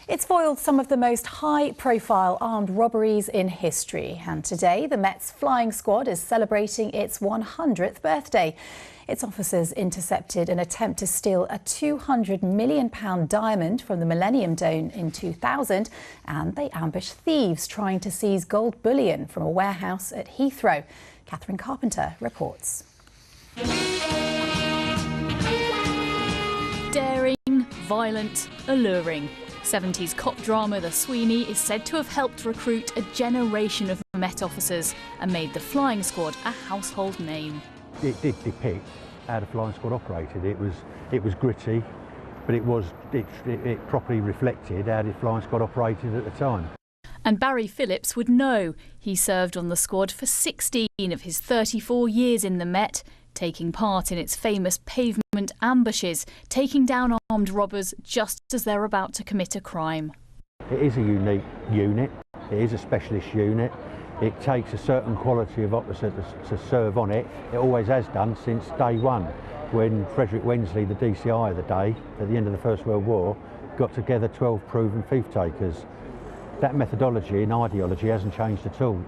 It's foiled some of the most high-profile armed robberies in history, and today the Met's flying squad is celebrating its 100th birthday. Its officers intercepted an attempt to steal a £200 million diamond from the Millennium Dome in 2000, and they ambushed thieves trying to seize gold bullion from a warehouse at Heathrow. Catherine Carpenter reports. Daring, violent, alluring. 70s cop drama The Sweeney is said to have helped recruit a generation of Met officers and made the flying squad a household name. It did depict how the flying squad operated. It was gritty, but it properly reflected how the flying squad operated at the time. And Barry Phillips would know. He served on the squad for 16 of his 34 years in the Met, taking part in its famous pavement ambushes, taking down armed robbers just as they're about to commit a crime. It is a unique unit. It is a specialist unit. It takes a certain quality of officer to serve on it. It always has done since day one, when Frederick Wensley, the DCI of the day, at the end of the First World War, got together 12 proven thief takers. That methodology and ideology hasn't changed at all.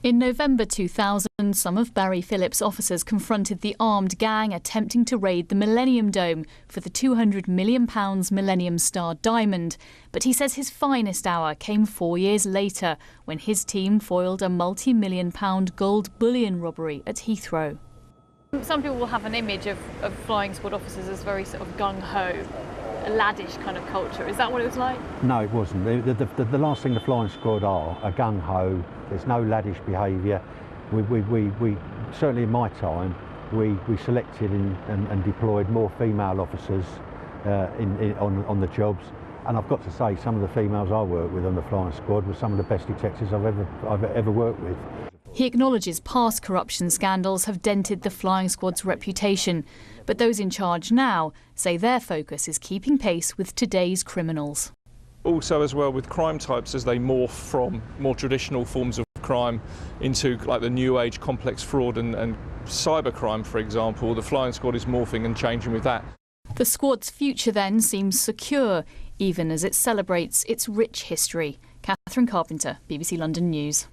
In November 2000, some of Barry Phillips' officers confronted the armed gang attempting to raid the Millennium Dome for the £200 million Millennium Star diamond. But he says his finest hour came 4 years later, when his team foiled a multi-million-pound gold bullion robbery at Heathrow. Some people will have an image of flying squad officers as very sort of gung-ho, a laddish kind of culture. Is that what it was like? No, it wasn't. The last thing the flying squad are gung-ho. There's no laddish behaviour. We certainly in my time, we selected and deployed more female officers on the jobs. And I've got to say, some of the females I worked with on the flying squad were some of the best detectives I've ever worked with. He acknowledges past corruption scandals have dented the flying squad's reputation, but those in charge now say their focus is keeping pace with today's criminals. Also as well with crime types, as they morph from more traditional forms of crime into like the new age complex fraud and cybercrime, for example, the flying squad is morphing and changing with that. The squad's future then seems secure, even as it celebrates its rich history. Catherine Carpenter, BBC London News.